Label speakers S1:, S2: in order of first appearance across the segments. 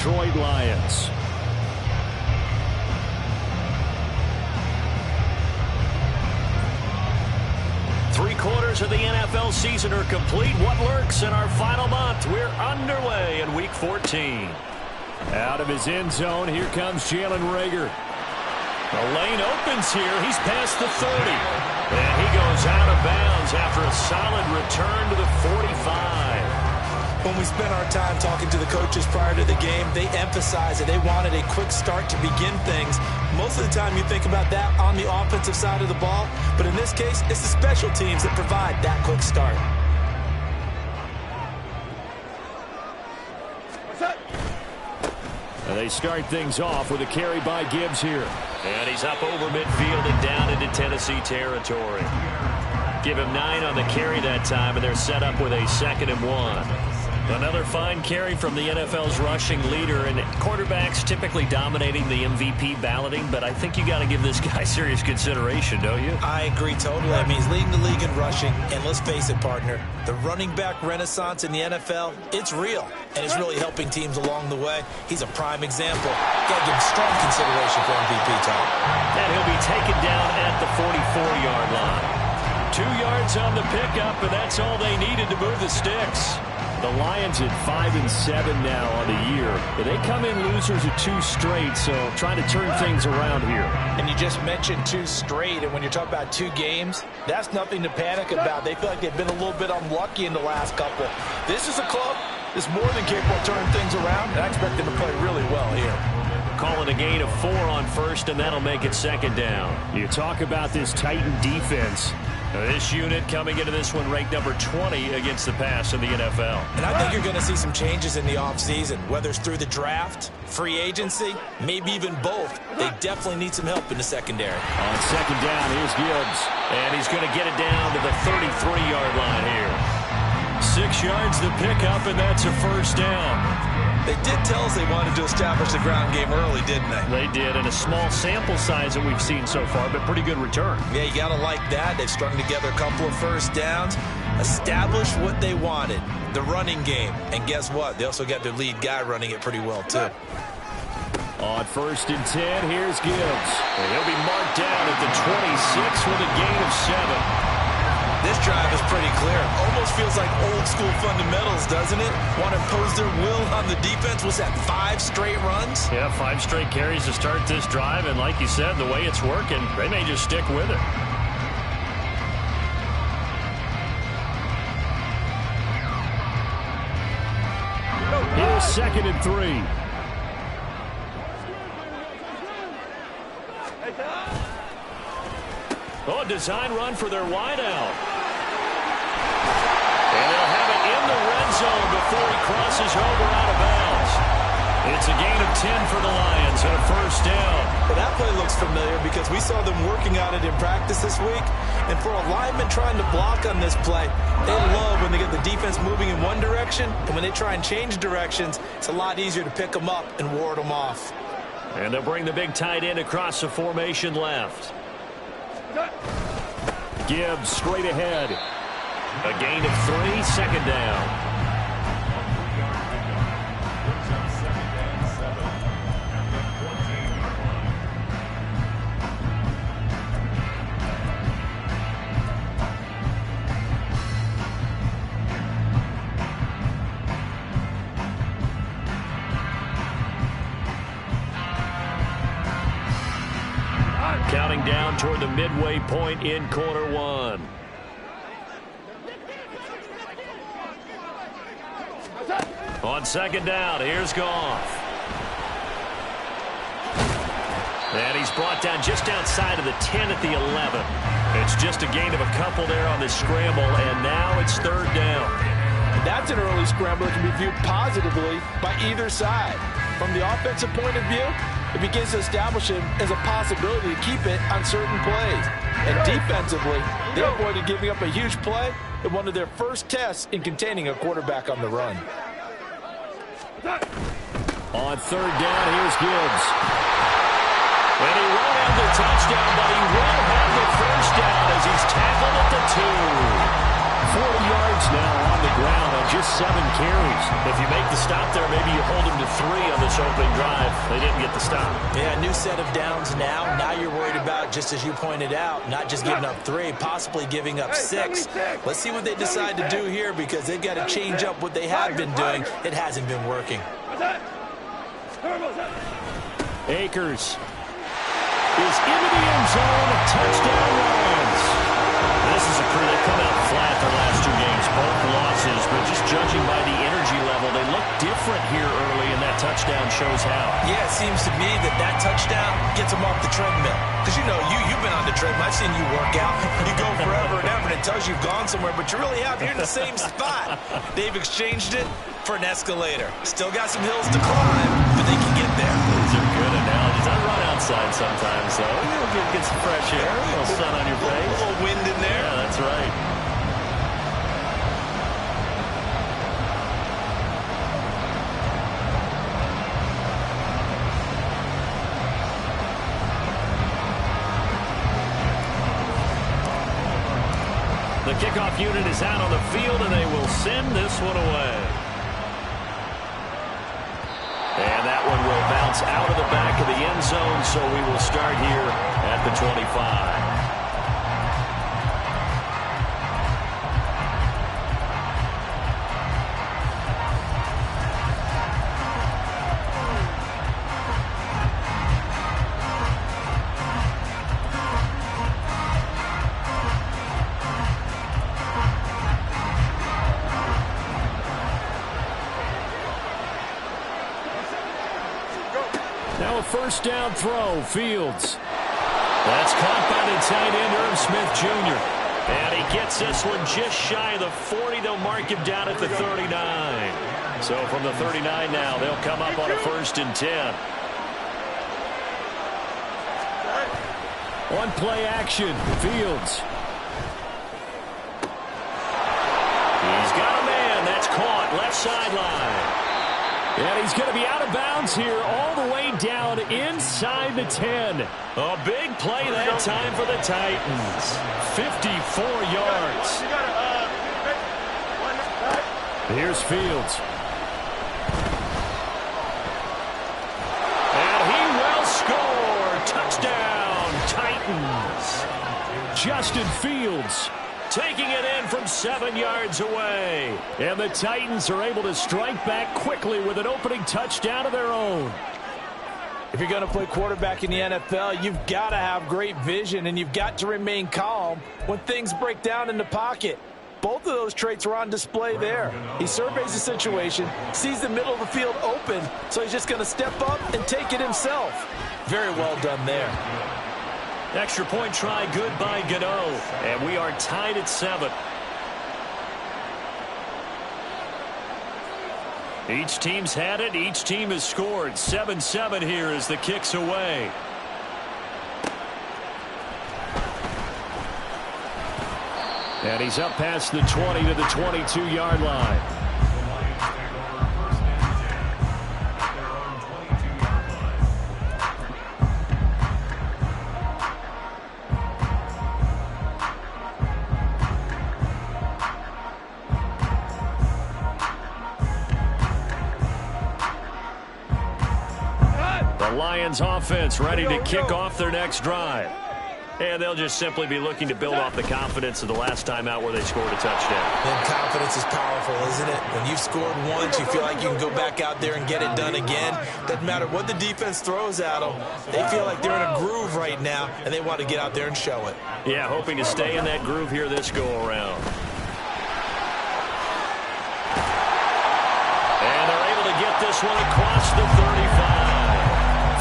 S1: Detroit Lions. Three-quarters of the NFL season are complete. What lurks in our final month? We're underway in Week 14. Out of his end zone, here comes Jalen Reagor. The lane opens here. He's past the 30. And he goes out of bounds after a solid return to the 45.
S2: When we spent our time talking to the coaches prior to the game, they emphasized that they wanted a quick start to begin things. Most of the time you think about that on the offensive side of the ball, but in this case, it's the special teams that provide that quick start.
S1: And they start things off with a carry by Gibbs here. And he's up over midfield and down into Tennessee territory. Give him 9 on the carry that time, and they're set up with a 2nd and 1. Another fine carry from the NFL's rushing leader, and quarterbacks typically dominating the MVP balloting, but I think you got to give this guy serious consideration, don't you?
S2: I agree totally. I mean, he's leading the league in rushing, and let's face it, partner, the running back renaissance in the NFL, it's real, and it's really helping teams along the way. He's a prime example. Got to give him strong consideration for MVP time.
S1: And he'll be taken down at the 44-yard line. 2 yards on the pickup, and that's all they needed to move the sticks. The Lions at 5-7 now on the year. But they come in losers of 2 straight, so trying to turn things around here.
S2: And you just mentioned 2 straight, and when you're talking about 2 games, that's nothing to panic about. They feel like they've been a little bit unlucky in the last couple. This is a club that's more than capable of turning things around, and I expect them to play really well here.
S1: Calling a gain of 4 on first, and that'll make it 2nd down. You talk about this Titan defense. This unit coming into this one ranked number 20 against the pass in the NFL.
S2: And I think you're going to see some changes in the offseason, whether it's through the draft, free agency, maybe even both. They definitely need some help in the secondary.
S1: On 2nd down, here's Gibbs. And he's going to get it down to the 33-yard line here. 6 yards the pickup, and that's a 1st down.
S2: They did tell us they wanted to establish the ground game early, didn't they?
S1: They did, and a small sample size that we've seen so far, but pretty good return.
S2: Yeah, you got to like that. They've strung together a couple of 1st downs, established what they wanted, the running game. And guess what? They also got their lead guy running it pretty well, too.
S1: On 1st and 10, here's Gibbs. And he'll be marked down at the 26 with a gain of 7.
S2: This drive is pretty clear. Almost feels like old school fundamentals, doesn't it? Want to impose their will on the defense. Was that 5 straight runs?
S1: Yeah, 5 straight carries to start this drive. And like you said, the way it's working, they may just stick with it. Here's 2nd and 3. Oh, design run for their wideout. And they'll have it in the red zone before he crosses over out of bounds. It's a gain of 10 for the Lions and a 1st down.
S2: Well, that play looks familiar because we saw them working on it in practice this week. And for a lineman trying to block on this play, they love when they get the defense moving in one direction. And when they try and change directions, it's a lot easier to pick them up and ward them off.
S1: And they'll bring the big tight end across the formation left. Gibbs straight ahead. A gain of 3, 2nd down. Counting down toward the midway point in quarter 1. On 2nd down, here's Goff. And he's brought down just outside of the 10 at the 11. It's just a gain of a couple there on this scramble, and now it's 3rd down.
S2: That's an early scramble that can be viewed positively by either side. From the offensive point of view, it begins to establish it as a possibility to keep it on certain plays. And defensively, they avoided giving up a huge play in one of their first tests in containing a quarterback on the run.
S1: On 3rd down, here's Gibbs. And he won't have the touchdown, but he will have the 1st down as he's tackled at the 2. yards now on the ground on just 7 carries. If you make the stop there, maybe you hold them to 3 on this opening drive. They didn't get the stop.
S2: Yeah, new set of downs now. Now you're worried about, just as you pointed out, not just giving up 3, possibly giving up 6. Let's see what they decide to do here, because they've got to change up what they have been doing. It hasn't been working.
S1: Akers is into the end zone. Touchdown Lions. This is a crew that come out flat their last 2 games. Both losses, but just judging by the energy level, they look different here early, and that touchdown shows how.
S2: Yeah, it seems to me that touchdown gets them off the treadmill. Because, you know, you've been on the treadmill. I've seen you work out. You go forever and ever, and it tells you you've gone somewhere, but you really have. You're in the same spot. They've exchanged it for an escalator. Still got some hills to climb, but they can get there.
S1: These are good analogies. I run outside sometimes, though. You'll get some fresh air, a little sun on your face.
S2: A little wind in there.
S1: Yeah, that's right. The kickoff unit is out on the field, and they will send this one away. And that one will bounce out of the back of the end zone, so we will start here at the 25. Now a first down throw, Fields. That's caught by the tight end, Irv Smith Jr. And he gets this one just shy of the 40. They'll mark him down at the 39. So from the 39 now, they'll come up on a 1st and 10. On play action, Fields. He's got a man. That's caught left sideline. And he's going to be out of bounds here all the way down inside the 10. A big play that time for the Titans. 54 yards. Here's Fields. And he will score. Touchdown, Titans. Justin Fields taking it in from 7 yards away. And the Titans are able to strike back quickly with an opening touchdown of their own.
S2: If you're going to play quarterback in the NFL, you've got to have great vision, and you've got to remain calm when things break down in the pocket. Both of those traits were on display there. He surveys the situation, sees the middle of the field open, so he's just going to step up and take it himself. Very well done there.
S1: Extra point try good by Gano. And we are tied at 7. Each team's had it. Each team has scored. 7-7 here as the kick's away. And he's up past the 20 to the 22-yard line. Lions offense ready to kick off their next drive. And they'll just simply be looking to build off the confidence of the last time out where they scored a touchdown.
S2: And confidence is powerful, isn't it? When you've scored once, you feel like you can go back out there and get it done again. Doesn't matter what the defense throws at them. They feel like they're in a groove right now, and they want to get out there and show it.
S1: Yeah, hoping to stay in that groove here this go-around. And they're able to get this one across the 35.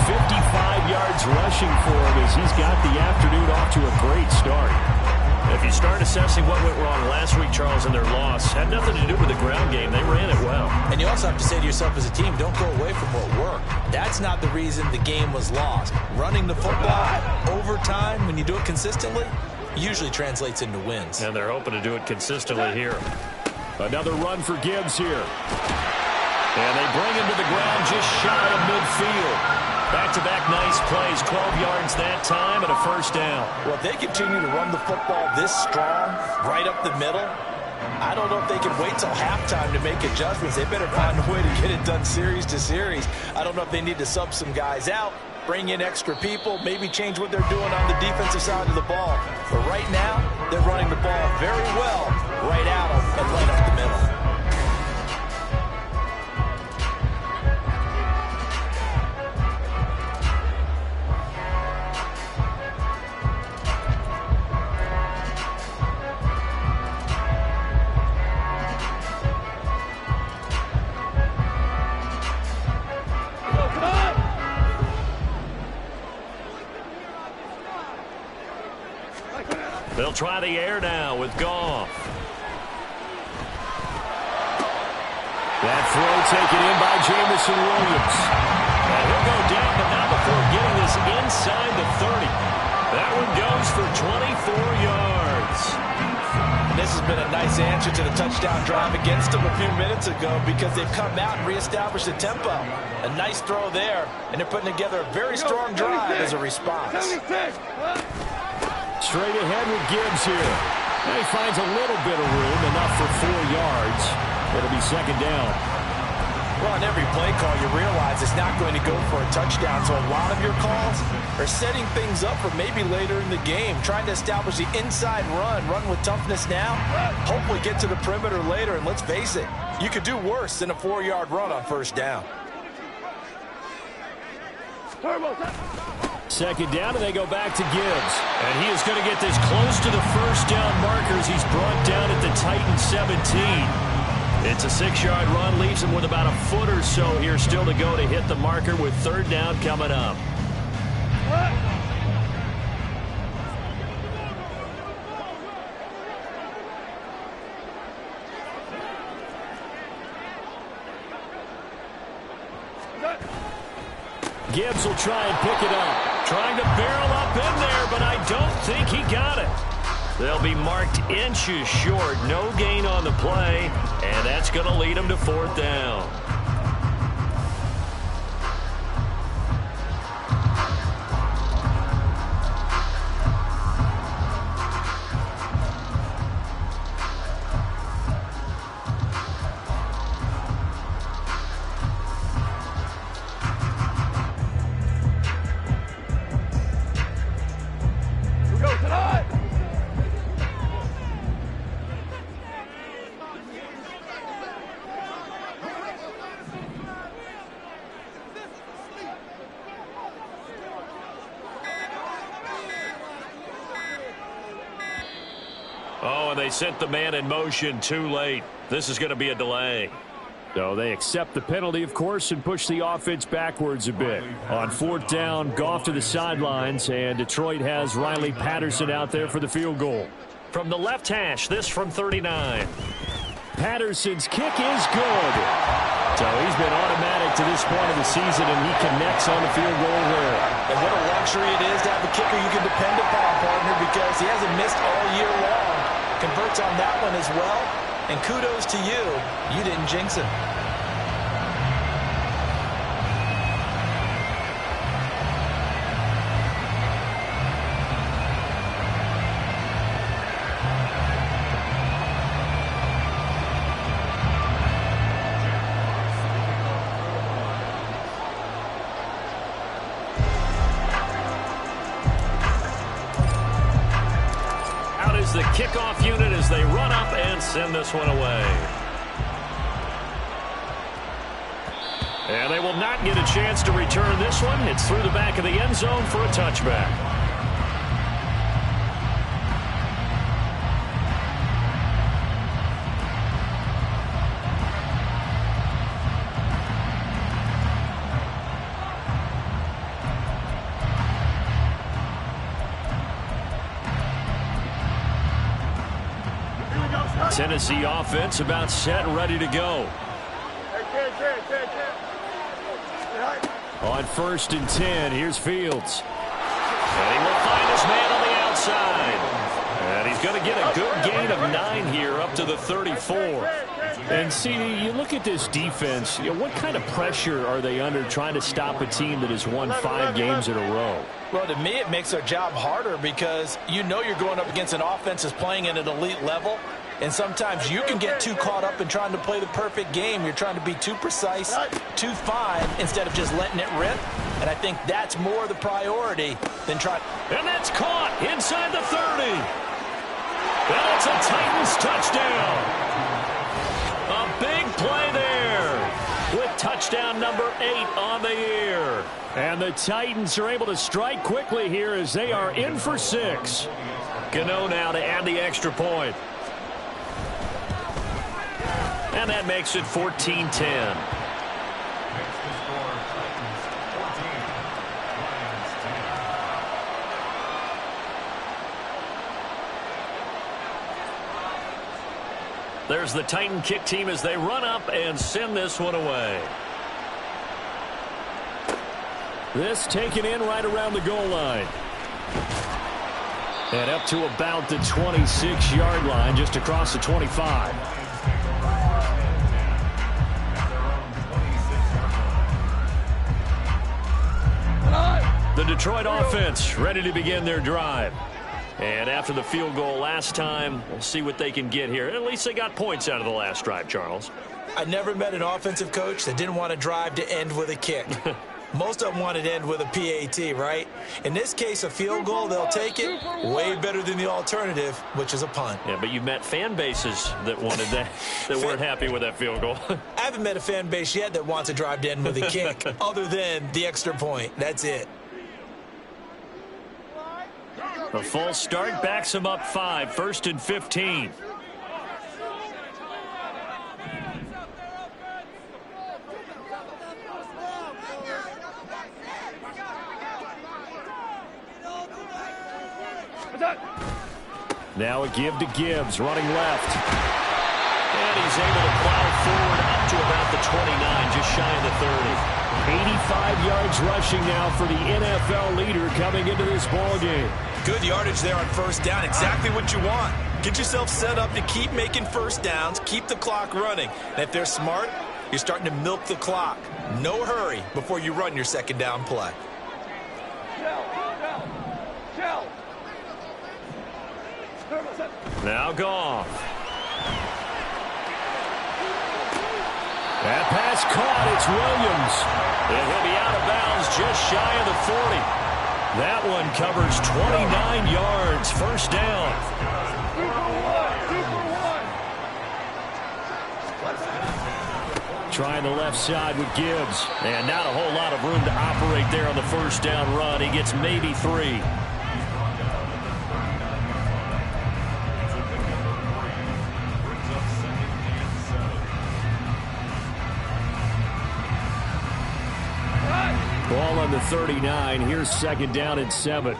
S1: 55 yards rushing for him as he's got the afternoon off to a great start. If you start assessing what went wrong last week, Charles, in their loss, had nothing to do with the ground game. They ran it well.
S2: And you also have to say to yourself as a team, don't go away from what worked. That's not the reason the game was lost. Running the football over time, when you do it consistently, usually translates into wins.
S1: And they're hoping to do it consistently here. Another run for Gibbs here. And they bring him to the ground just shy of midfield. Back-to-back nice plays, 12 yards that time and a first down.
S2: Well, if they continue to run the football this strong, right up the middle, I don't know if they can wait till halftime to make adjustments. They better find a way to get it done series to series. I don't know if they need to sub some guys out, bring in extra people, maybe change what they're doing on the defensive side of the ball. But right now, they're running the ball very well right out and right up the middle.
S1: They'll try the air now with Goff. That throw taken in by Jameson Williams. And he'll go down, but not before getting this inside the 30. That one goes for 24 yards.
S2: And this has been a nice answer to the touchdown drive against them a few minutes ago because they've come out and reestablished the tempo. A nice throw there, and they're putting together a very strong drive as a response.
S1: Straight ahead with Gibbs here. And he finds a little bit of room, enough for 4 yards. It'll be second down.
S2: Well, on every play call, you realize it's not going to go for a touchdown. So a lot of your calls are setting things up for maybe later in the game, trying to establish the inside run with toughness now, hopefully get to the perimeter later. And let's face it, you could do worse than a 4-yard run on first down.
S1: Second down, and they go back to Gibbs. And he is going to get this close to the first down markers. He's brought down at the Titan 17. It's a 6-yard run, leaves him with about a foot or so here still to go to hit the marker with third down coming up. Gibbs will try and pick it up. Trying to barrel up in there, but I don't think he got it. They'll be marked inches short. No gain on the play, and that's going to lead them to fourth down. Oh, and they sent the man in motion too late. This is going to be a delay. So they accept the penalty, of course, and push the offense backwards a bit. On fourth down, Goff to the sidelines, and Detroit has Riley Patterson out there for the field goal. From the left hash, this from 39. Patterson's kick is good. So he's been automatic to this point of the season, and he connects on the field goal there.
S2: And what a luxury it is to have a kicker you can depend upon, partner, because he hasn't missed all year long. Converts on that one as well. And kudos to you. You didn't jinx it.
S1: The kickoff unit as they run up and send this one away. And they will not get a chance to return this one. It's through the back of the end zone for a touchback. Tennessee offense about set and ready to go. On 1st and 10, here's Fields. And he will find his man on the outside. And he's going to get a good gain of 9 here up to the 34. And see, you look at this defense, what kind of pressure are they under trying to stop a team that has won 5 games in a row?
S2: Well, to me, it makes their job harder because you know you're going up against an offense that's playing at an elite level. And sometimes you can get too caught up in trying to play the perfect game. You're trying to be too precise, too fine, instead of just letting it rip. And I think that's more the priority than trying.
S1: And that's caught inside the 30. And it's a Titans touchdown. A big play there with touchdown number 8 on the year. And the Titans are able to strike quickly here as they are in for 6. Gano now to add the extra point. And that makes it 14-10. There's the Titan kick team as they run up and send this one away. This taken in right around the goal line. And up to about the 26-yard line, just across the 25. The Detroit offense ready to begin their drive. And after the field goal last time, we'll see what they can get here. At least they got points out of the last drive, Charles.
S2: I never met an offensive coach that didn't want to drive to end with a kick. Most of them wanted to end with a PAT, right? In this case, a field goal, they'll take it. Way better than the alternative, which is a punt.
S1: Yeah, but you've met fan bases that wanted that, that weren't happy with that field goal.
S2: I haven't met a fan base yet that wants to drive to end with a kick, other than the extra point. That's it.
S1: The false start backs him up 5, 1st and 15. Now a give to Gibbs, running left. And he's able to plow forward up to about the 29, just shy of the 30. 85 yards rushing now for the NFL leader coming into this ballgame.
S2: Good yardage there on first down. Exactly what you want. Get yourself set up to keep making first downs, keep the clock running. And if they're smart, you're starting to milk the clock. No hurry before you run your second down play.
S1: Now Goff. That pass caught. It's Williams. And he'll be out of bounds just shy of the 40. That one covers 29 yards. First down. Trying the left side with Gibbs. And not a whole lot of room to operate there on the first down run. He gets maybe 3. Ball on the 39. Here's second down and 7.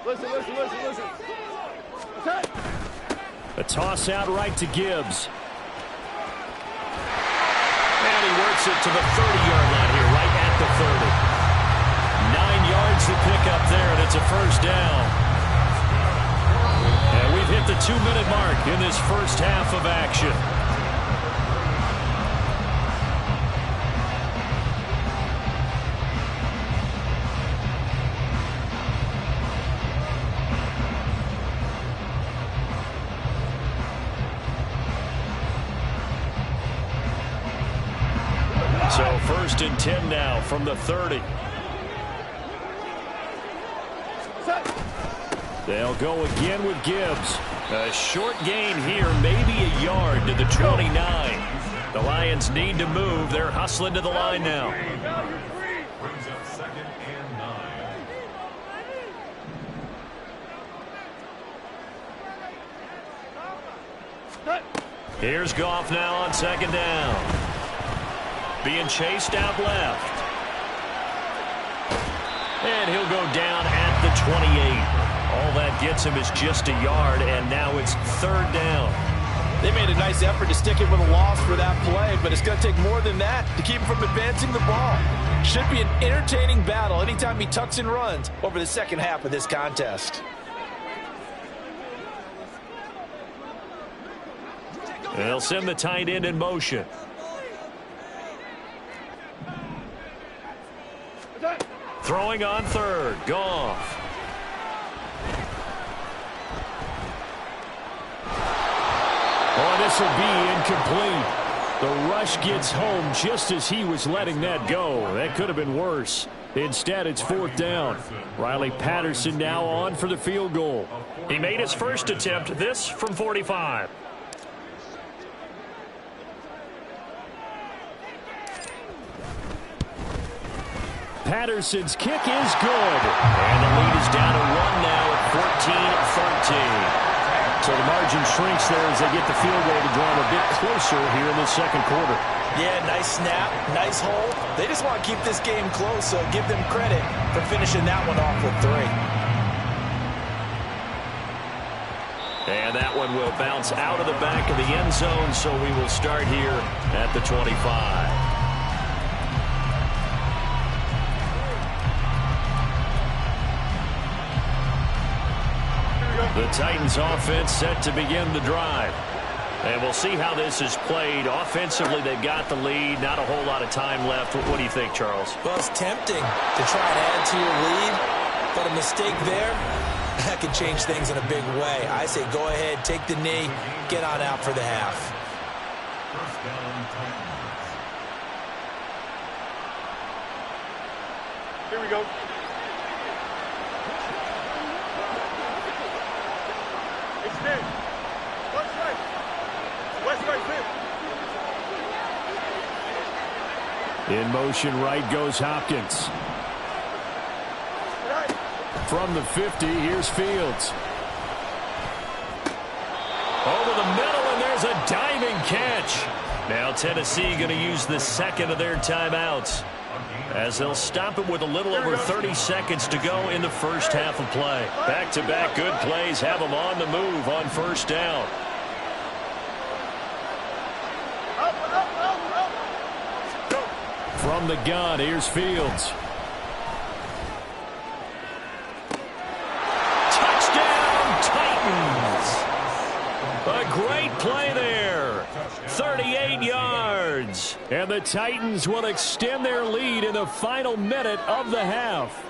S3: Listen.
S1: A toss out right to Gibbs. And he works it to the 30-yard line here, right at the 30. 9 yards to pick up there, and it's a first down. And we've hit the 2-minute mark in this first half of action. So 1st and 10 now from the 30. They'll go again with Gibbs. A short gain here, maybe a yard to the 29. The Lions need to move. They're hustling to the line now. Here's Goff now on second down. Being chased out left. And he'll go down at the 28. All that gets him is just a yard, and now it's third down.
S2: They made a nice effort to stick it with a loss for that play, but it's going to take more than that to keep him from advancing the ball. Should be an entertaining battle anytime he tucks and runs over the second half of this contest.
S1: They'll send the tight end in motion. Throwing on third. Goff. this will be incomplete. The rush gets home just as he was letting that go. That could have been worse. Instead, it's 4th down. Riley Patterson now on for the field goal.
S3: He made his first attempt, this from 45.
S1: Patterson's kick is good. And the lead is down to 1 now at 14-13. So the margin shrinks there as they get the field goal to draw them a bit closer here in the second quarter.
S2: Yeah, nice snap, nice hole. They just want to keep this game close, so give them credit for finishing that one off with 3.
S1: And that one will bounce out of the back of the end zone, so we will start here at the 25. The Titans offense set to begin the drive. And we'll see how this is played. Offensively, they've got the lead. Not a whole lot of time left. What do you think, Charles?
S2: Well, it's tempting to try and add to your lead, but a mistake there, that could change things in a big way. I say go ahead, take the knee, get on out for the half.
S4: Here we go. Extend. West right. West right fit.
S1: In motion right goes Hopkins.
S4: Right.
S1: From the 50, here's Fields. Over the middle, and there's a diving catch. Now Tennessee going to use the second of their timeouts, as they'll stop it with a little over 30 seconds to go in the first half of play. Back-to-back good plays have them on the move on first down. From the gun, here's Fields. Touchdown, Titans! A great play there. 38 yards. And the Titans will extend their lead in the final minute of the half.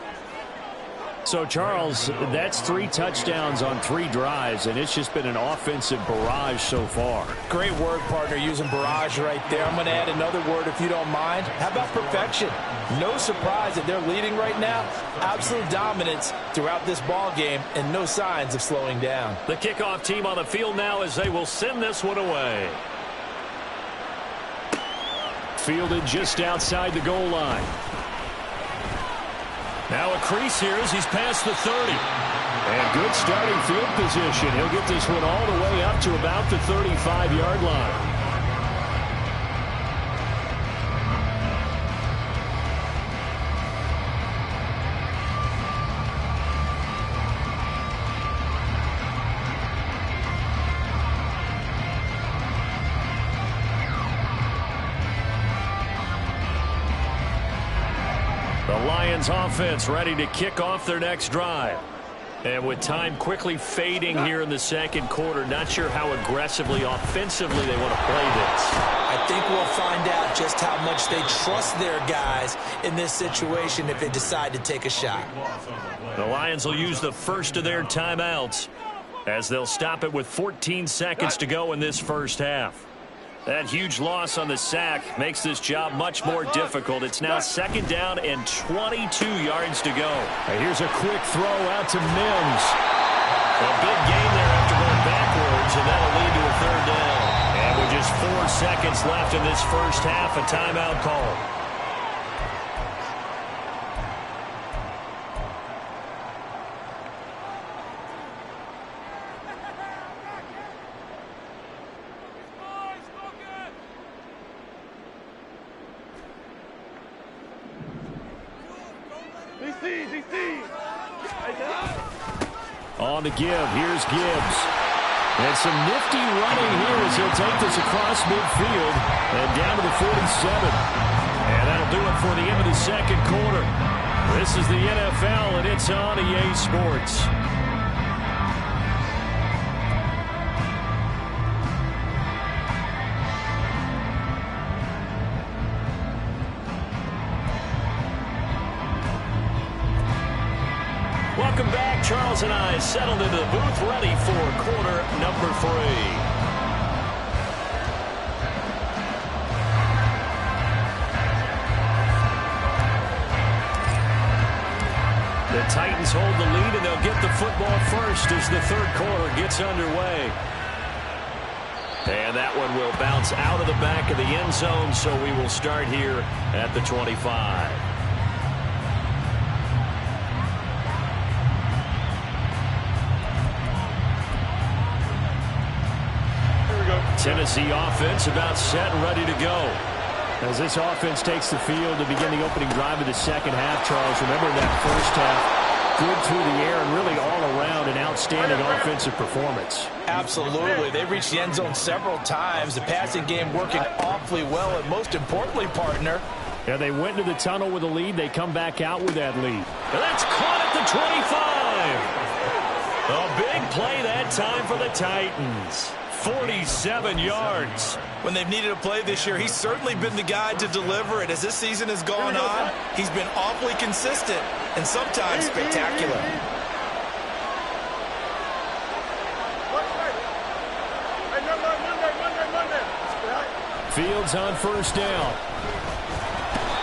S1: So, Charles, that's 3 touchdowns on 3 drives, and it's just been an offensive barrage so far.
S2: Great word, partner, using barrage right there. I'm going to add another word if you don't mind. How about perfection? No surprise that they're leading right now. Absolute dominance throughout this ball game and no signs of slowing down.
S1: The kickoff team on the field now as they will send this one away. Fielded just outside the goal line. Now a crease here as he's past the 30. And good starting field position. He'll get this one all the way up to about the 35-yard line. The Lions offense ready to kick off their next drive. And with time quickly fading here in the second quarter, not sure how aggressively, offensively they want to play this.
S2: I think we'll find out just how much they trust their guys in this situation if they decide to take a shot.
S1: The Lions will use the first of their timeouts as they'll stop it with 14 seconds to go in this first half. That huge loss on the sack makes this job much more difficult. It's now second down and 22 yards to go. And here's a quick throw out to Mims. A big gain there after going backwards, and that'll lead to a third down. And with just 4 seconds left in this first half, a timeout call. On the give, here's Gibbs. And some nifty running here as he'll take this across midfield and down to the 47. And that'll do it for the end of the second quarter. This is the NFL, and it's on EA Sports. Welcome back. Charles and I settled into the booth ready for quarter number 3. Titans hold the lead, and they'll get the football first as the third quarter gets underway. And that one will bounce out of the back of the end zone, so we will start here at the 25. Tennessee offense about set and ready to go.
S5: As this offense takes the field to begin the opening drive of the second half, Charles, remember that first half, good through the air and really all around an outstanding offensive performance.
S2: Absolutely. They reached the end zone several times. The passing game working awfully well, and most importantly, partner.
S5: Yeah, they went into the tunnel with a lead. They come back out with that lead.
S1: And that's caught at the 25. A big play that time for the Titans. 47 yards.
S2: When they've needed a play this year, he's certainly been the guy to deliver it. As this season has gone on, he's been awfully consistent and sometimes spectacular.
S5: Fields on first down.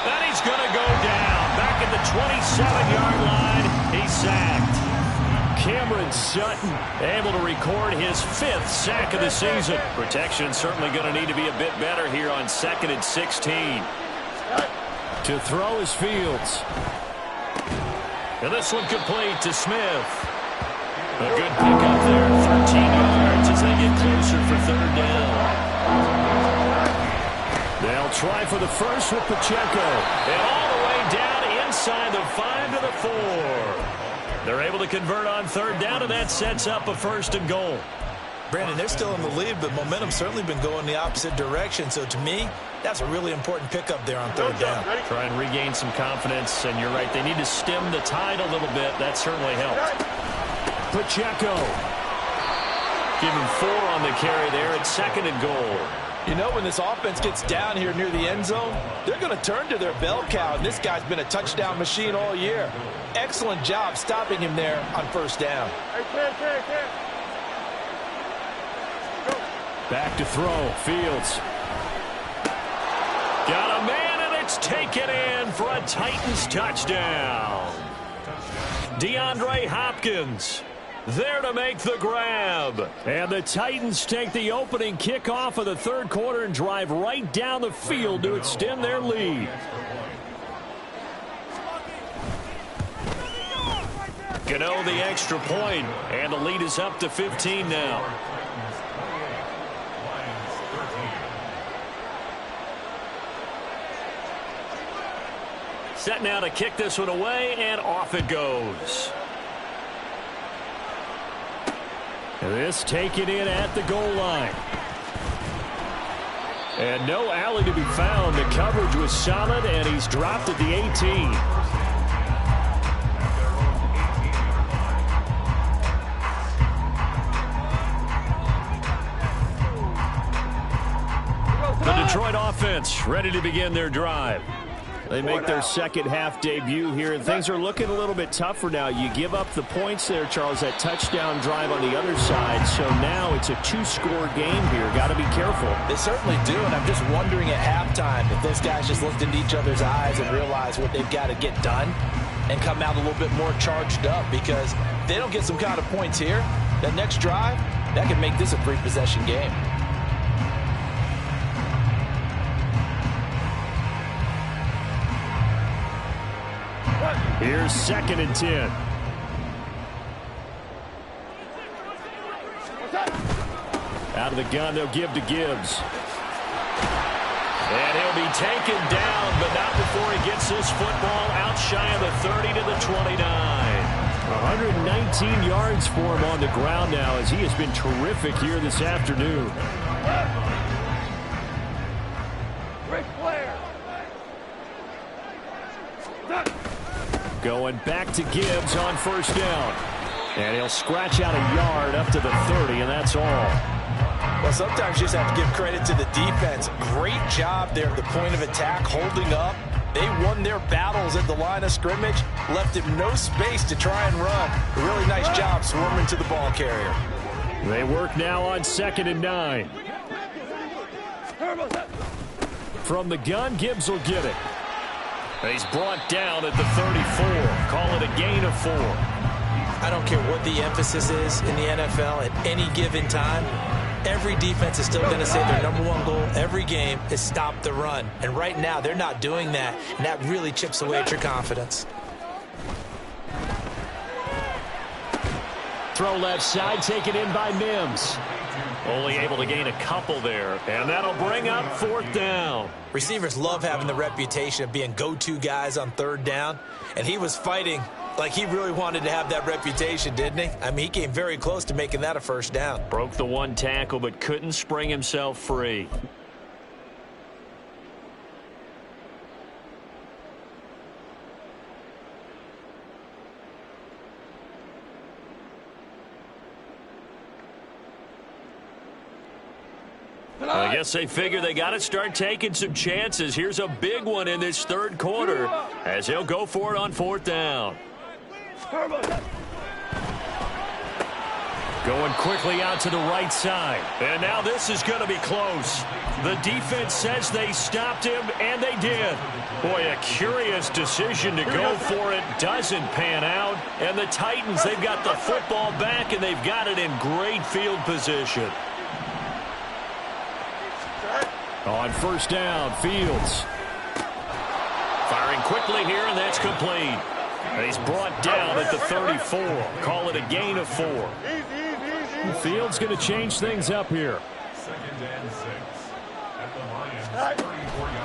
S1: And he's going to go down. Back at the 27-yard line, he's sacked.
S5: Cameron Sutton
S1: able to record his 5th sack of the season. Protection certainly going to need to be a bit better here on 2nd and 16.
S5: To throw is Fields.
S1: And this one complete to Smith. A good pickup there, 13 yards as they get closer for third down.
S5: They'll try for the first with Pacheco.
S1: And all the way down inside the 5 to the 4. They're able to convert on third down, and that sets up a 1st and goal.
S2: Brandon, they're still in the lead, but momentum's certainly been going the opposite direction. So to me, that's a really important pickup there on third down.
S1: Try and regain some confidence, and you're right. They need to stem the tide a little bit. That certainly helped.
S5: Pacheco.
S1: Give him 4 on the carry there at 2nd and goal.
S2: You know, when this offense gets down here near the end zone, they're going to turn to their bell cow, and this guy's been a touchdown machine all year. Excellent job stopping him there on first down.
S5: Back to throw. Fields.
S1: Got a man, and it's taken in for a Titans touchdown. DeAndre Hopkins there to make the grab.
S5: And the Titans take the opening kickoff of the third quarter and drive right down the field to extend their lead.
S1: Gano the extra point, and the lead is up to 15 now. Set now to kick this one away, and off it goes.
S5: This taken in at the goal line. And no alley to be found. The coverage was solid, and he's dropped at the 18.
S1: The Detroit offense ready to begin their drive.
S5: They make their second half debut here, and things are looking a little bit tougher now. You give up the points there, Charles, that touchdown drive on the other side. So now it's a 2-score game here. Got to be careful.
S2: They certainly do, and I'm just wondering at halftime if those guys just looked into each other's eyes and realized what they've got to get done and come out a little bit more charged up, because if they don't get some kind of points here, that next drive, that could make this a 3-possession game.
S5: Here's 2nd and 10. Out of the gun, they'll give to Gibbs.
S1: And he'll be taken down, but not before he gets this football out shy of the 30 to the 29.
S5: 119 yards for him on the ground now, as he has been terrific here this afternoon. Going back to Gibbs on first down. And he'll scratch out a yard up to the 30, and that's all.
S2: Well, sometimes you just have to give credit to the defense. Great job there at the point of attack, holding up. They won their battles at the line of scrimmage, left him no space to try and run. A really nice job swarming to the ball carrier.
S5: They work now on 2nd and 9. From the gun, Gibbs will get it.
S1: He's brought down at the 34. Call it a gain of 4.
S2: I don't care what the emphasis is in the NFL at any given time. Every defense is still going to say their #1 goal every game is stop the run. And right now, they're not doing that, and that really chips away at your confidence.
S5: Throw left side, taken in by Mims.
S1: Only able to gain a couple there, and that'll bring up 4th down.
S2: Receivers love having the reputation of being go-to guys on 3rd down, and he was fighting like he really wanted to have that reputation, didn't he? I mean, he came very close to making that a 1st down.
S1: Broke the 1 tackle, but couldn't spring himself free. I guess they figure they got to start taking some chances. Here's a big one in this 3rd quarter as he'll go for it on 4th down. Going quickly out to the right side. And now this is going to be close. The defense says they stopped him, and they did. Boy, a curious decision to go for it. Doesn't pan out. And the Titans, they've got the football back, and they've got it in great field position.
S5: On 1st down, Fields.
S1: Firing quickly here, and that's complete. And he's brought down at the 34. Call it a gain of 4.
S5: Fields going to change things up here.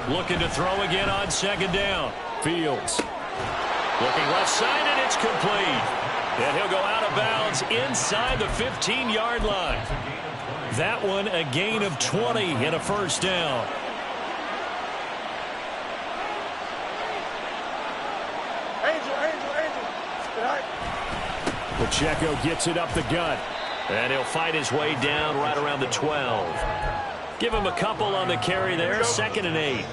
S1: Looking to throw again on 2nd down.
S5: Fields.
S1: Looking left side, and it's complete. And he'll go out of bounds inside the 15-yard line. That one a gain of 20 and a 1st down.
S5: Pacheco gets it up the gut.
S1: And he'll fight his way down right around the 12. Give him a couple on the carry there. 2nd and 8.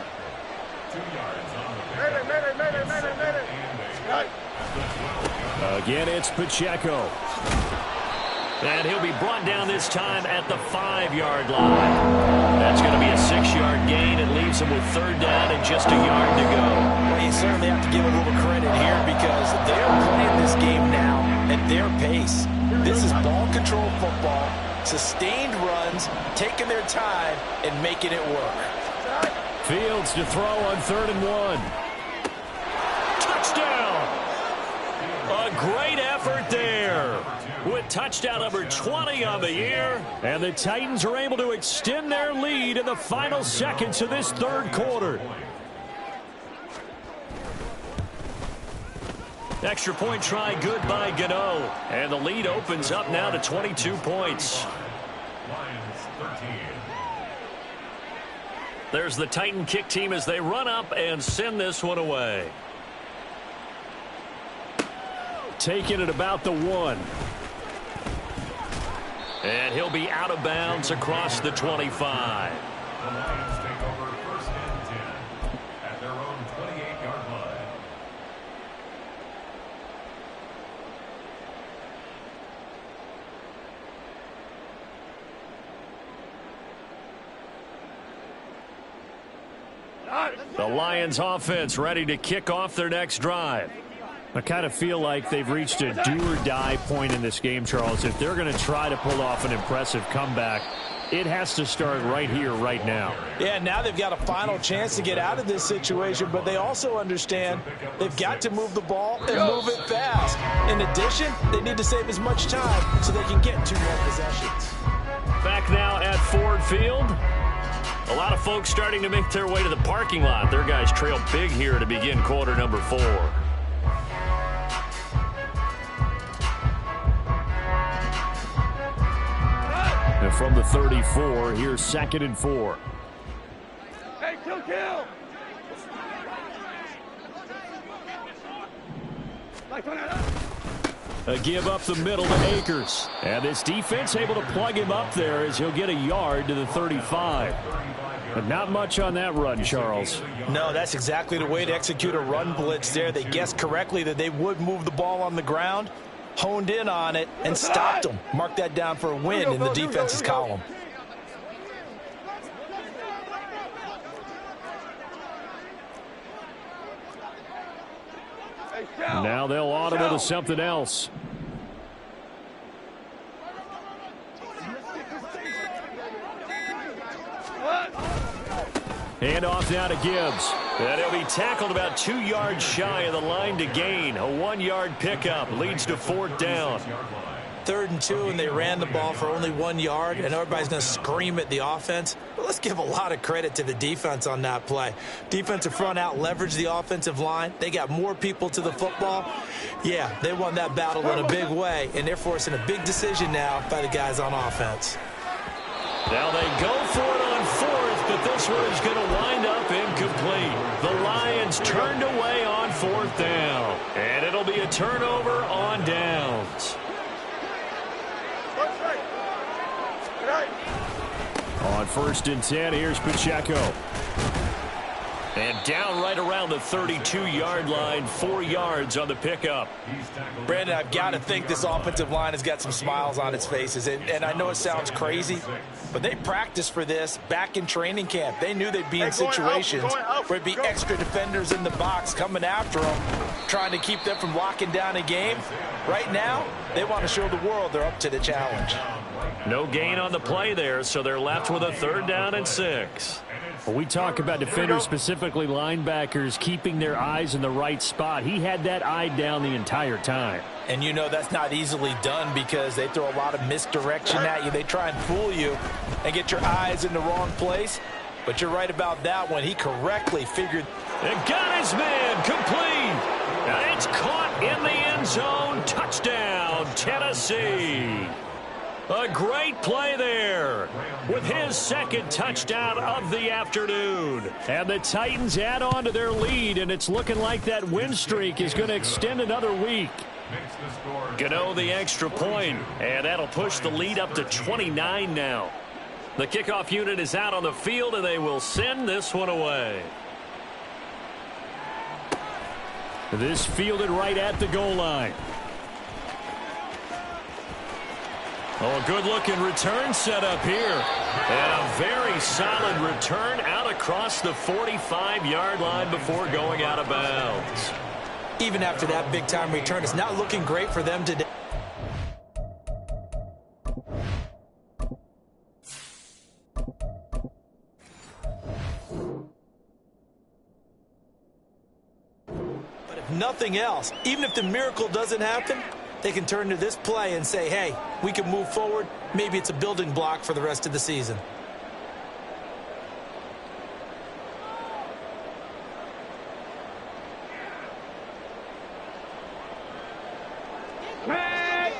S5: Again, it's Pacheco.
S1: And he'll be brought down this time at the 5-yard line. That's going to be a 6-yard gain. It leaves him with 3rd down and just a yard to go.
S2: Well, you certainly have to give a little credit here because they're playing this game now at their pace. This is ball control football, sustained runs, taking their time and making it work.
S5: Fields to throw on 3rd and 1.
S1: Touchdown! A great effort there. With touchdown number 20 on the year.
S5: And the Titans are able to extend their lead in the final seconds of this 3rd quarter.
S1: Extra point try good by Gano. And the lead opens up now to 22 points. There's the Titan kick team as they run up and send this one away.
S5: Taking it about the 1.
S1: And he'll be out of bounds across the 25.
S6: The Lions take over 1st and 10 at their own 28-yard line.
S1: The Lions offense ready to kick off their next drive.
S5: I kind of feel like they've reached a do-or-die point in this game, Charles. If they're going to try to pull off an impressive comeback, it has to start right here, right now.
S2: Yeah, now they've got a final chance to get out of this situation, but they also understand they've got to move the ball and move it fast. In addition, they need to save as much time so they can get 2 more possessions.
S1: Back now at Ford Field. A lot of folks starting to make their way to the parking lot. Their guys trail big here to begin quarter number 4.
S5: And from the 34, here's 2nd and 4.
S4: Hey, kill!
S5: A give up the middle to Akers. And this defense able to plug him up there as he'll get a yard to the 35. But not much on that run, Charles.
S2: No, that's exactly the way to execute a run blitz there. They guessed correctly that they would move the ball on the ground, honed in on it, and stopped them. Mark that down for a win in the defense's column.
S5: Now they'll audible to something else. Hand off now to Gibbs.
S1: And he'll be tackled about 2 yards shy of the line to gain. A 1-yard pickup leads to 4th down.
S2: 3rd and 2, and they ran the ball for only 1 yard, and everybody's going to scream at the offense. But let's give a lot of credit to the defense on that play. Defensive front out leveraged the offensive line. They got more people to the football. Yeah, they won that battle in a big way, and they're forcing a big decision now by the guys on offense.
S1: Now they go for it on 4th, but this one is going to wind up incomplete. The Lions turned away on 4th down, and it'll be a turnover on downs.
S5: On 1st and 10, here's Pacheco.
S1: And down right around the 32-yard line, 4 yards on the pickup.
S2: Brandon, I've got to think this offensive line has got some smiles on its faces. And I know it sounds crazy, but they practiced for this back in training camp. They knew they'd be in situations where it'd be extra defenders in the box coming after them, trying to keep them from locking down a game. Right now, they want to show the world they're up to the challenge.
S1: No gain on the play there, so they're left with a 3rd down and 6.
S5: When we talk about defenders, specifically linebackers, keeping their eyes in the right spot, he had that eye down the entire time.
S2: And you know that's not easily done because they throw a lot of misdirection at you. They try and fool you and get your eyes in the wrong place. But you're right about that one. He correctly figured.
S1: And got his man complete. And it's caught in the end zone. Touchdown, Tennessee. A great play there with his 2nd touchdown of the afternoon.
S5: And the Titans add on to their lead, and it's looking like that win streak is going to extend another week.
S1: Gano the extra point, and that'll push the lead up to 29 now. The kickoff unit is out on the field, and they will send this one away.
S5: This fielded right at the goal line.
S1: Oh, a good-looking return set up here. And a very solid return out across the 45-yard line before going out of bounds.
S2: Even after that big-time return, it's not looking great for them today. But if nothing else, even if the miracle doesn't happen, they can turn to this play and say, hey, we can move forward. Maybe it's a building block for the rest of the season.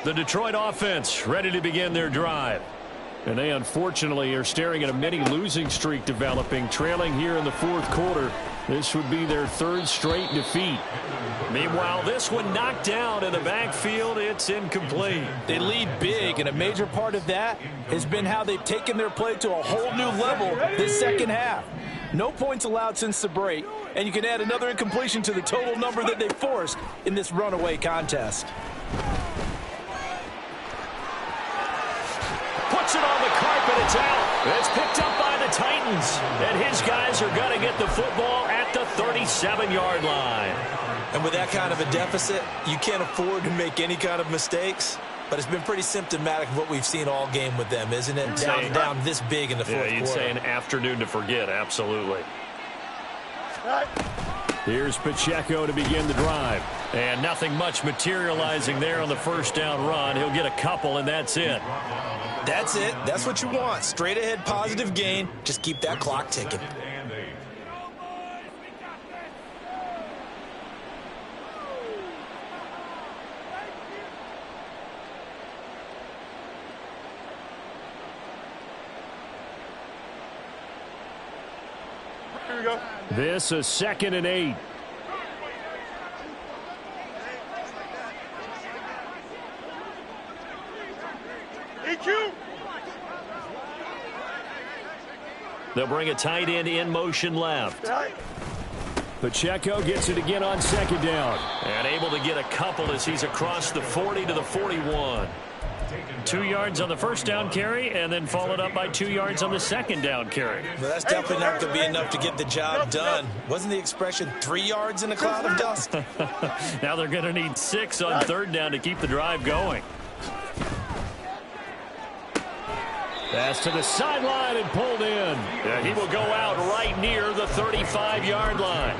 S1: The Detroit offense ready to begin their drive.
S5: And they unfortunately are staring at a mini losing streak developing, trailing here in the 4th quarter. This would be their 3rd straight defeat.
S1: Meanwhile, this one knocked down in the backfield. It's incomplete.
S2: They lead big, and a major part of that has been how they've taken their play to a whole new level this 2nd half. No points allowed since the break, and you can add another incompletion to the total number that they forced in this runaway contest.
S1: Puts it on the carpet. It's out. It's picked up by the Titans. And his guys are going to get the football at the 37-yard line.
S2: And with that kind of a deficit, you can't afford to make any kind of mistakes. But it's been pretty symptomatic of what we've seen all game with them, isn't it? Down this big in the 4th quarter.
S1: You'd say an afternoon to forget, absolutely.
S5: Here's Pacheco to begin the drive.
S1: And nothing much materializing there on the 1st down run. He'll get a couple, and that's it.
S2: That's it. That's what you want. Straight ahead positive gain. Just keep that clock ticking.
S4: Here we go.
S5: This a 2nd and 8.
S4: EQ.
S1: They'll bring a tight end in motion left.
S5: Pacheco gets it again on 2nd down.
S1: And able to get a couple as he's across the 40 to the 41.
S3: 2 yards on the first down carry, and then followed up by 2 yards on the second down carry.
S2: Well, that's definitely not going to be enough to get the job done. Wasn't the expression 3 yards in a cloud of dust?
S3: Now they're going to need 6 on third down to keep the drive going.
S5: Pass to the sideline and pulled in.
S1: Yeah, he will go out right near the 35-yard line.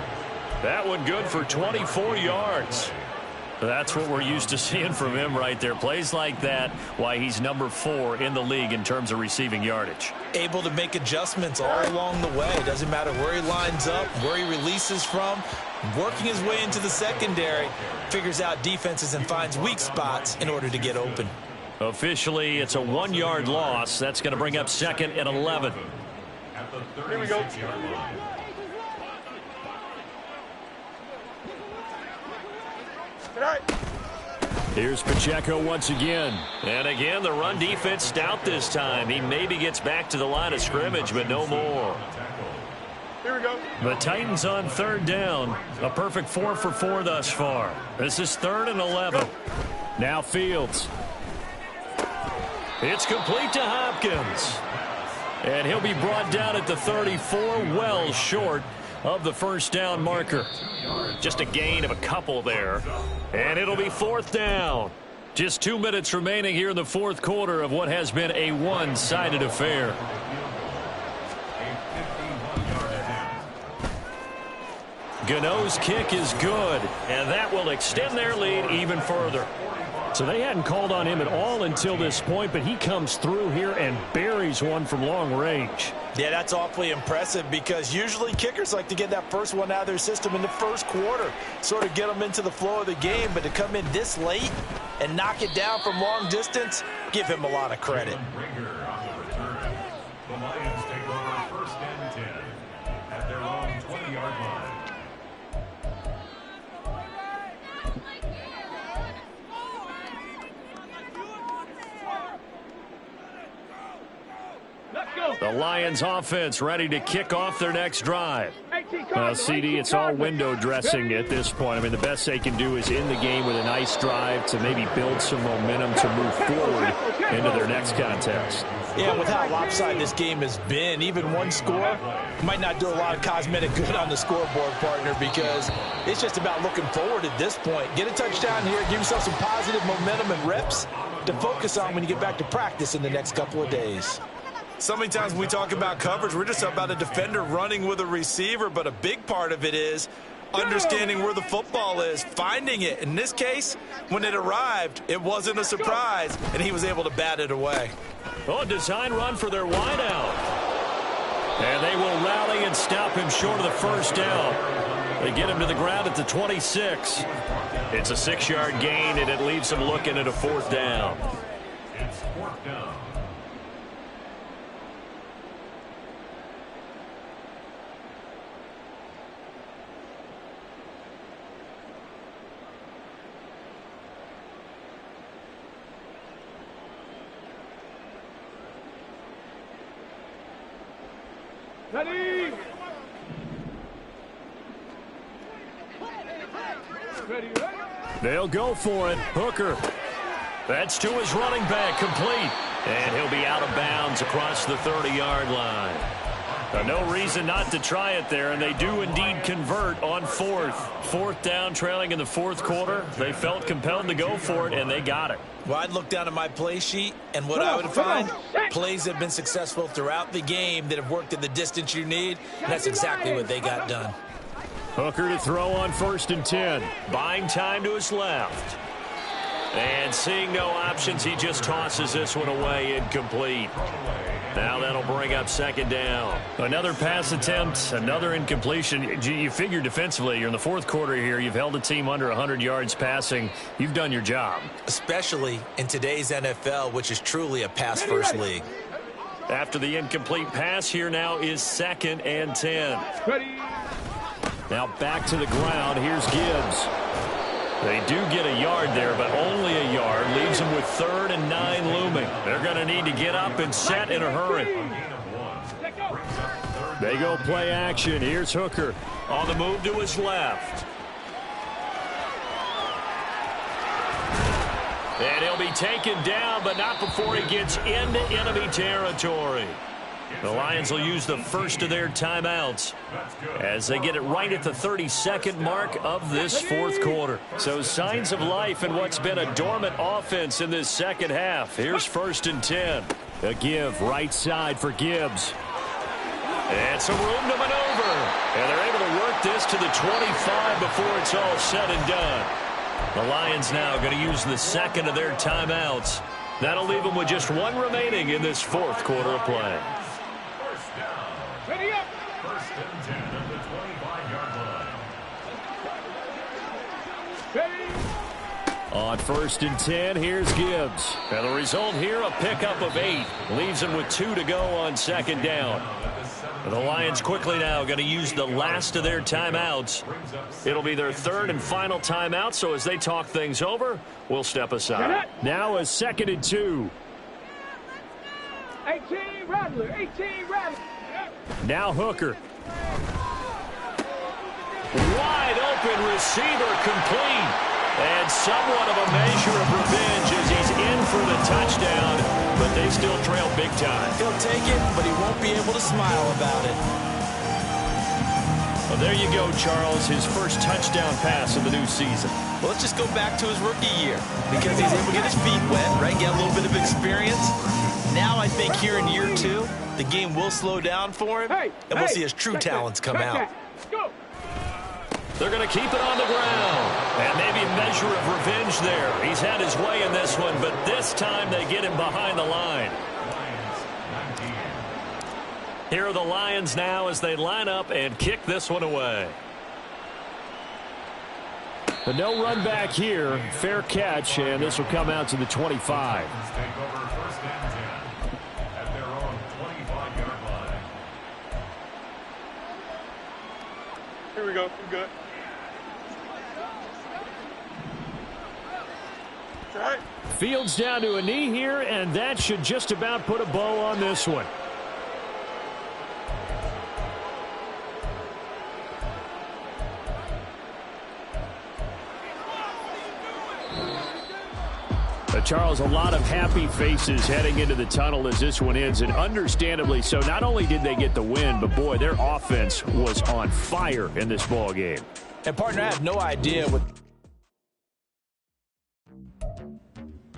S1: That one good for 24 yards.
S3: That's what we're used to seeing from him right there. Plays like that, why he's number 4 in the league in terms of receiving yardage.
S2: Able to make adjustments all along the way. Doesn't matter where he lines up, where he releases from. Working his way into the secondary, figures out defenses and finds weak spots in order to get open.
S3: Officially, it's a 1-yard loss. That's going to bring up second and 11.
S4: Here we go.
S5: Here's Pacheco once again.
S1: And again, the run defense stout this time. He maybe gets back to the line of scrimmage, but no more.
S4: Here we go.
S3: The Titans on third down. A perfect 4 for 4 thus far. This is 3rd and 11.
S5: Now Fields.
S1: It's complete to Hopkins.
S3: And he'll be brought down at the 34, well short of the first down marker.
S1: Just a gain of a couple there.
S3: And it'll be 4th down. Just 2 minutes remaining here in the 4th quarter of what has been a one-sided affair. Gano's kick is good, and that will extend their lead even further.
S5: So they hadn't called on him at all until this point, but he comes through here and buries one from long range.
S2: Yeah, that's awfully impressive because usually kickers like to get that first one out of their system in the first quarter, sort of get them into the flow of the game, but to come in this late and knock it down from long distance, give him a lot of credit.
S6: The Lions take over 1st and 10 at their own 20-yard line.
S3: The Lions offense ready to kick off their next drive. Well, CD, it's all window dressing at this point. I mean, the best they can do is end the game with a nice drive to maybe build some momentum to move forward into their next contest.
S2: Yeah, with how lopsided this game has been, even one score might not do a lot of cosmetic good on the scoreboard, partner, because it's just about looking forward at this point. Get a touchdown here, give yourself some positive momentum and reps to focus on when you get back to practice in the next couple of days. So many times when we talk about coverage, we're just about a defender running with a receiver, but a big part of it is understanding where the football is, finding it. In this case, when it arrived, it wasn't a surprise, and he was able to bat it away.
S3: Oh, design run for their wideout. And they will rally and stop him short of the first down. They get him to the ground at the 26. It's a 6-yard gain, and it leaves him looking at a 4th down.
S6: It's 4th down.
S4: Ready.
S5: They'll go for it. Hooker.
S3: That's to his running back, complete. And he'll be out of bounds across the 30-yard line. No reason not to try it there, and they do indeed convert on 4th. 4th down, trailing in the 4th quarter. They felt compelled to go for it, and they got it.
S2: Well, I'd look down at my play sheet, and what I would find, plays have been successful throughout the game that have worked at the distance you need, and that's exactly what they got done.
S5: Hooker to throw on 1st and 10.
S3: Buying time to his left. And seeing no options, he just tosses this one away, incomplete. Now that'll bring up 2nd down. Another pass attempt, another incompletion. You figure defensively, you're in the 4th quarter here. You've held a team under 100 yards passing. You've done your job.
S2: Especially in today's NFL, which is truly a pass-first league.
S3: After the incomplete pass, here now is 2nd and 10.
S5: Now back to the ground. Here's Gibbs.
S3: They do get a yard there, but only a yard. Leaves them with 3rd and 9 looming. They're going to need to get up and set in a hurry.
S5: They go play action. Here's Hooker.
S3: On the move to his left.
S1: And he'll be taken down, but not before he gets into enemy territory. The Lions will use the first of their timeouts as they get it right at the 32nd mark of this fourth quarter. So signs of life in what's been a dormant offense in this second half. Here's 1st and 10.
S5: A give right side for Gibbs.
S1: And some room to maneuver. And they're able to work this to the 25 before it's all said and done. The Lions now going to use the second of their timeouts. That'll leave them with just one remaining in this fourth quarter of play.
S4: Ready up.
S6: 1st and 10 at the 25-yard line.
S4: Ready.
S5: On 1st and 10, here's Gibbs.
S1: And the result here, a pickup of 8. Leaves them with 2 to go on 2nd down. The Lions quickly now going to use the last of their timeouts. It'll be their 3rd and final timeout, so as they talk things over, we'll step aside.
S5: Now a 2nd and 2.
S4: 18 Rattler. 18 Rattler.
S5: Now Hooker.
S1: Wide open receiver complete. And somewhat of a measure of revenge as he's in for the touchdown, but they still trail big time.
S2: He'll take it, but he won't be able to smile about it.
S1: Well, there you go, Charles, his first touchdown pass of the new season.
S2: Well, let's just go back to his rookie year because he's able to get his feet wet, right? Get a little bit of experience. Now I think here in year 2, the game will slow down for him, and we'll see his true talents come out.
S4: Go.
S1: They're going to keep it on the ground. And maybe a measure of revenge there. He's had his way in this one, but this time they get him behind the line. Here are the Lions now as they line up and kick this one away.
S5: But no run back here. Fair catch, and this will come out to the 25.
S6: Take over 1st and 10 at their own 25-yard line.
S4: Here we go. We're good. All right.
S5: Fields down to a knee here, and that should just about put a bow on this one. Charles, a lot of happy faces heading into the tunnel as this one ends, and understandably so. Not only did they get the win, but boy, their offense was on fire in this ball game.
S2: And partner, I have no idea what